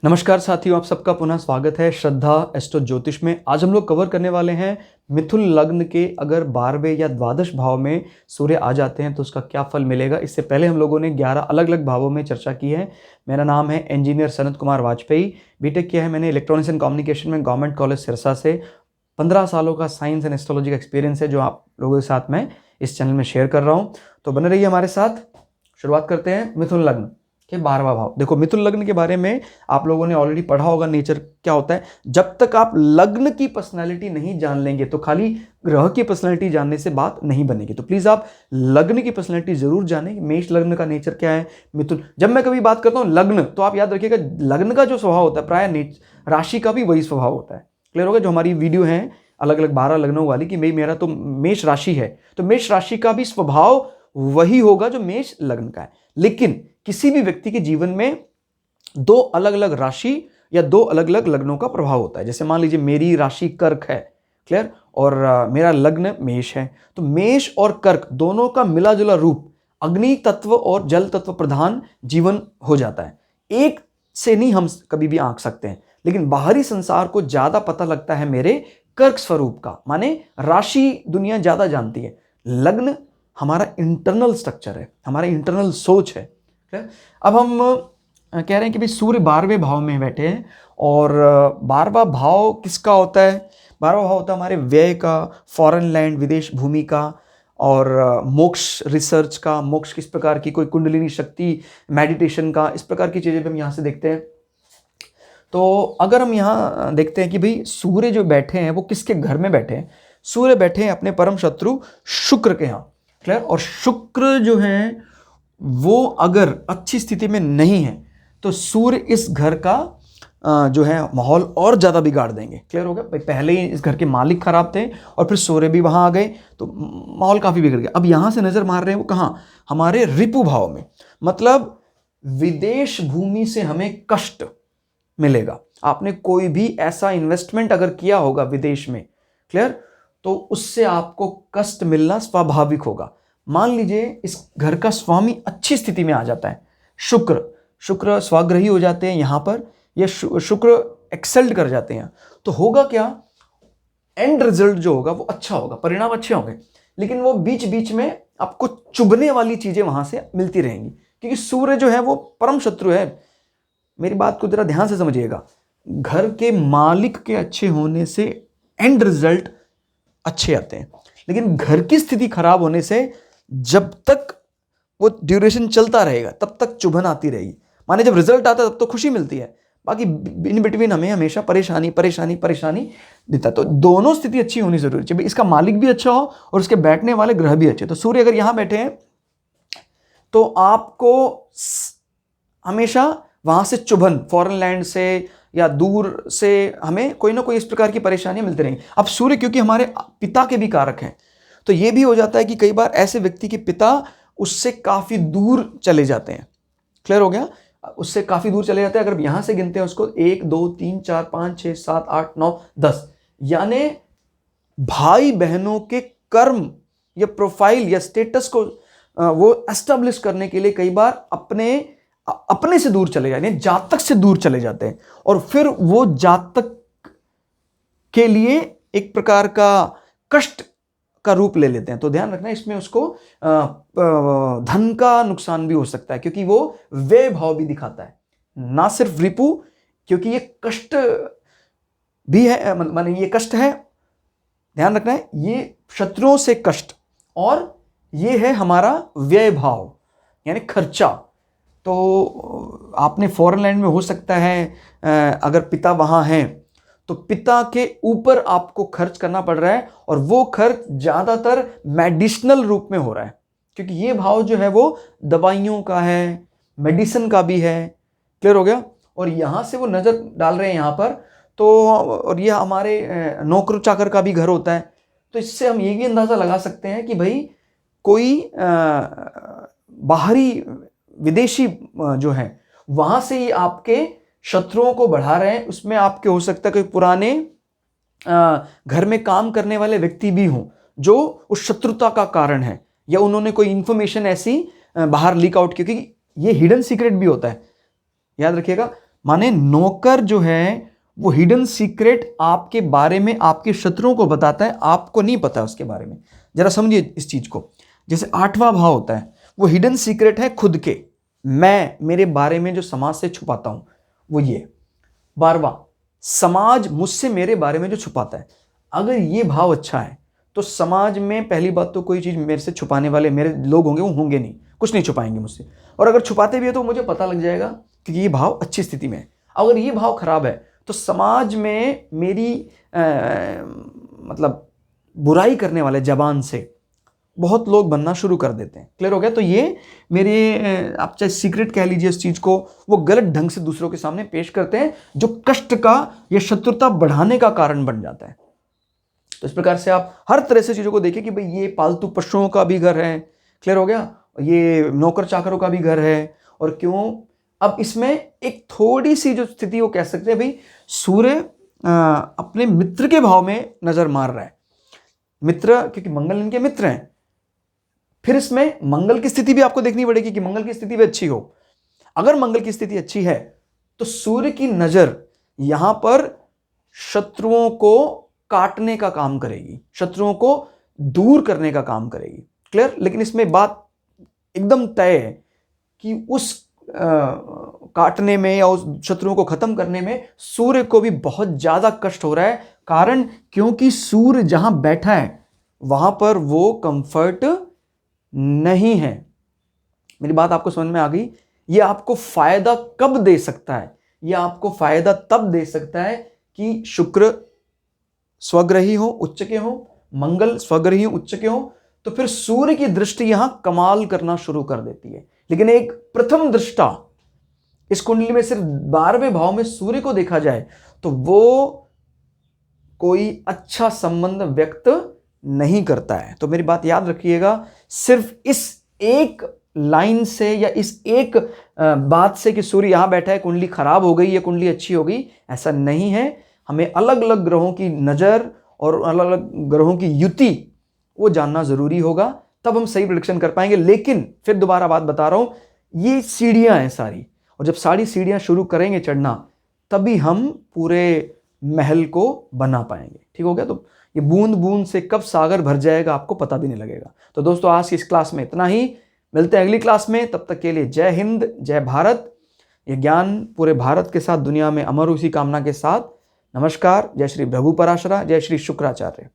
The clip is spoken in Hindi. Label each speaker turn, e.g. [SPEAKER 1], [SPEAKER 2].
[SPEAKER 1] नमस्कार साथियों, आप सबका पुनः स्वागत है श्रद्धा एस्ट्रो ज्योतिष में। आज हम लोग कवर करने वाले हैं मिथुन लग्न के अगर 12वें या द्वादश भाव में सूर्य आ जाते हैं तो उसका क्या फल मिलेगा। इससे पहले हम लोगों ने 11 अलग अलग भावों में चर्चा की है। मेरा नाम है इंजीनियर सनत कुमार वाजपेयी। बीटेक किया है मैंने इलेक्ट्रॉनिक्स एंड कम्युनिकेशन में गवर्नमेंट कॉलेज सिरसा से। 15 सालों का साइंस एंड एस्ट्रोलॉजी का एक्सपीरियंस है जो आप लोगों के साथ मैं इस चैनल में शेयर कर रहा हूँ। तो बने रहिए हमारे साथ। शुरुआत करते हैं मिथुन लग्न के 12वां भाव। देखो, मिथुन लग्न के बारे में आप लोगों ने ऑलरेडी पढ़ा होगा। नेचर क्या होता है, जब तक आप लग्न की पर्सनालिटी नहीं जान लेंगे तो खाली ग्रह की पर्सनालिटी जानने से बात नहीं बनेगी। तो प्लीज आप लग्न की पर्सनालिटी जरूर जानें। मेष लग्न का नेचर क्या है, मिथुन। जब मैं कभी बात करता हूं लग्न तो आप याद रखिएगा, लग्न का जो स्वभाव होता है प्राय राशि का भी वही स्वभाव होता है। क्लियर होगा। जो हमारी वीडियो है अलग अलग 12 लग्नों वाली कि मेरा तो मेष राशि है, तो मेष राशि का भी स्वभाव वही होगा जो मेष लग्न का है। लेकिन किसी भी व्यक्ति के जीवन में दो अलग अलग राशि या दो अलग अलग लग्नों का प्रभाव होता है। जैसे मान लीजिए मेरी राशि कर्क है, क्लियर, और मेरा लग्न मेष है, तो मेष और कर्क दोनों का मिला जुला रूप अग्नि तत्व और जल तत्व प्रधान जीवन हो जाता है। एक से नहीं हम कभी भी आंक सकते हैं, लेकिन बाहरी संसार को ज्यादा पता लगता है मेरे कर्क स्वरूप का, माने राशि दुनिया ज्यादा जानती है। लग्न हमारा इंटरनल स्ट्रक्चर है, हमारा इंटरनल सोच है। अब हम कह रहे हैं कि भाई सूर्य 12वें भाव में बैठे हैं, और 12वां भाव किसका होता है? 12वां भाव होता है हमारे व्यय का, फॉरेन लैंड विदेश भूमि का, और मोक्ष रिसर्च का। मोक्ष किस प्रकार की, कोई कुंडलिनी शक्ति, मेडिटेशन का, इस प्रकार की चीजें भी हम यहाँ से देखते हैं। तो अगर हम यहाँ देखते हैं कि भाई सूर्य जो बैठे हैं वो किसके घर में बैठे हैं? सूर्य बैठे हैं अपने परम शत्रु शुक्र के यहाँ। क्लियर। और शुक्र जो है वो अगर अच्छी स्थिति में नहीं है तो सूर्य इस घर का जो है माहौल और ज्यादा बिगाड़ देंगे। क्लियर हो गया। पहले ही इस घर के मालिक खराब थे और फिर सूर्य भी वहां आ गए तो माहौल काफी बिगड़ गया। अब यहां से नजर मार रहे हैं वो कहां? हमारे रिपु भाव में, मतलब विदेश भूमि से हमें कष्ट मिलेगा। आपने कोई भी ऐसा इन्वेस्टमेंट अगर किया होगा विदेश में, क्लियर, तो उससे आपको कष्ट मिलना स्वाभाविक होगा। मान लीजिए इस घर का स्वामी अच्छी स्थिति में आ जाता है, शुक्र स्वाग्रही हो जाते हैं यहां पर, या शुक्र एक्सेल्ड कर जाते हैं, तो होगा क्या? एंड रिजल्ट जो होगा वो अच्छा होगा, परिणाम अच्छे होंगे। लेकिन वो बीच बीच में आपको चुभने वाली चीजें वहां से मिलती रहेंगी, क्योंकि सूर्य जो है वो परम शत्रु है। मेरी बात को जरा ध्यान से समझिएगा। घर के मालिक के अच्छे होने से एंड रिजल्ट अच्छे आते हैं, लेकिन घर की स्थिति खराब होने से जब तक वो ड्यूरेशन चलता रहेगा तब तक चुभन आती रहेगी। माने जब रिजल्ट आता है तब तो खुशी मिलती है, बाकी इन बिटवीन हमें हमेशा परेशानी परेशानी परेशानी देता है। तो दोनों स्थिति अच्छी होनी जरूरी है, इसका मालिक भी अच्छा हो और उसके बैठने वाले ग्रह भी अच्छे। तो सूर्य अगर यहां बैठे हैं तो आपको हमेशा वहां से चुभन, फॉरेन लैंड से या दूर से हमें कोई ना कोई इस प्रकार की परेशानियां मिलती रहेंगी। अब सूर्य क्योंकि हमारे पिता के भी कारक हैं, तो यह भी हो जाता है कि कई बार ऐसे व्यक्ति के पिता उससे काफी दूर चले जाते हैं। क्लियर हो गया। उससे काफी दूर चले जाते हैं। अगर यहां से गिनते हैं उसको 1 2 3 4 5 6 7 8 9 10, यानी भाई बहनों के कर्म या प्रोफाइल या स्टेटस को वो एस्टेब्लिश करने के लिए कई बार अपने से दूर चले जाते हैं, जातक से दूर चले जाते हैं, और फिर वो जातक के लिए एक प्रकार का कष्ट का रूप ले लेते हैं। तो ध्यान रखना, इसमें उसको धन का नुकसान भी हो सकता है, क्योंकि वो व्यय भाव भी दिखाता है, ना सिर्फ रिपु, क्योंकि ये कष्ट भी है, माने ये कष्ट है, ध्यान रखना है, ये शत्रुओं से कष्ट, और ये है हमारा व्यय भाव यानी खर्चा। तो आपने फॉरेन लैंड में हो सकता है अगर पिता वहां हैं तो पिता के ऊपर आपको खर्च करना पड़ रहा है, और वो खर्च ज्यादातर मेडिसिनल रूप में हो रहा है, क्योंकि ये भाव जो है वो दवाइयों का है, मेडिसिन का भी है। क्लियर हो गया। और यहां से वो नजर डाल रहे हैं यहां पर, तो और ये हमारे नौकर चाकर का भी घर होता है। तो इससे हम ये भी अंदाजा लगा सकते हैं कि भाई कोई बाहरी विदेशी जो है वहां से ही आपके शत्रुओं को बढ़ा रहे हैं। उसमें आपके हो सकता है कोई पुराने घर में काम करने वाले व्यक्ति भी हों जो उस शत्रुता का कारण है, या उन्होंने कोई इंफॉर्मेशन ऐसी बाहर लीक आउट, क्योंकि ये हिडन सीक्रेट भी होता है, याद रखिएगा। माने नौकर जो है वो हिडन सीक्रेट आपके बारे में आपके शत्रुओं को बताता है, आपको नहीं पता उसके बारे में। जरा समझिए इस चीज को। जैसे 8वां भाव होता है, वो हिडन सीक्रेट है खुद के, मैं मेरे बारे में जो समाज से छुपाता हूं वो ये। 12वां, समाज मुझसे मेरे बारे में जो छुपाता है। अगर ये भाव अच्छा है तो समाज में पहली बात तो कोई चीज मेरे से छुपाने वाले मेरे लोग होंगे वो होंगे नहीं, कुछ नहीं छुपाएंगे मुझसे। और अगर छुपाते भी है तो मुझे पता लग जाएगा कि ये भाव अच्छी स्थिति में है। अगर ये भाव खराब है तो समाज में मेरी मतलब बुराई करने वाले जबान से बहुत लोग बनना शुरू कर देते हैं। क्लियर हो गया? तो ये मेरे आप चाहे सीक्रेट कह लीजिए इस चीज को, वो गलत ढंग से दूसरों के सामने पेश करते हैं जो कष्ट का या शत्रुता बढ़ाने का कारण बन जाता है। तो इस प्रकार से आप हर तरह से चीजों को देखिए कि भाई ये पालतू पशुओं का भी घर है, क्लियर हो गया, ये नौकर चाकरों का भी घर है। और क्यों? अब इसमें एक थोड़ी सी जो स्थिति वो कह सकते हैं, भाई सूर्य अपने मित्र के भाव में नजर मार रहा है। मित्र क्योंकि मंगल इनके मित्र हैं। फिर इसमें मंगल की स्थिति भी आपको देखनी पड़ेगी कि मंगल की स्थिति भी अच्छी हो। अगर मंगल की स्थिति अच्छी है तो सूर्य की नजर यहां पर शत्रुओं को काटने का काम करेगी, शत्रुओं को दूर करने का काम करेगी। क्लियर? लेकिन इसमें बात एकदम तय है कि उस काटने में या उस शत्रुओं को खत्म करने में सूर्य को भी बहुत ज्यादा कष्ट हो रहा है। कारण क्योंकि सूर्य जहां बैठा है वहां पर वो कंफर्ट नहीं है। मेरी बात आपको समझ में आ गई? ये आपको फायदा कब दे सकता है? ये आपको फायदा तब दे सकता है कि शुक्र स्वग्रही हो, उच्च के हो, मंगल स्वग्रही हो, उच्च के हो, तो फिर सूर्य की दृष्टि यहां कमाल करना शुरू कर देती है। लेकिन एक प्रथम दृष्टा इस कुंडली में सिर्फ 12वें भाव में सूर्य को देखा जाए तो वो कोई अच्छा संबंध व्यक्त नहीं करता है। तो मेरी बात याद रखिएगा, सिर्फ इस एक लाइन से या इस एक बात से कि सूर्य यहां बैठा है कुंडली खराब हो गई या कुंडली अच्छी हो गई, ऐसा नहीं है। हमें अलग अलग ग्रहों की नजर और अलग अलग ग्रहों की युति वो जानना जरूरी होगा, तब हम सही प्रेडिक्शन कर पाएंगे। लेकिन फिर दोबारा बात बता रहा हूं, ये सीढ़ियां हैं सारी, और जब सारी सीढ़ियां शुरू करेंगे चढ़ना तभी हम पूरे महल को बना पाएंगे। ठीक हो गया? तो ये बूंद बूंद से कब सागर भर जाएगा आपको पता भी नहीं लगेगा। तो दोस्तों आज की इस क्लास में इतना ही, मिलते हैं अगली क्लास में। तब तक के लिए जय हिंद, जय भारत। ये ज्ञान पूरे भारत के साथ दुनिया में अमर उसी कामना के साथ। नमस्कार। जय श्री भृगु पराशरा, जय श्री शुक्राचार्य।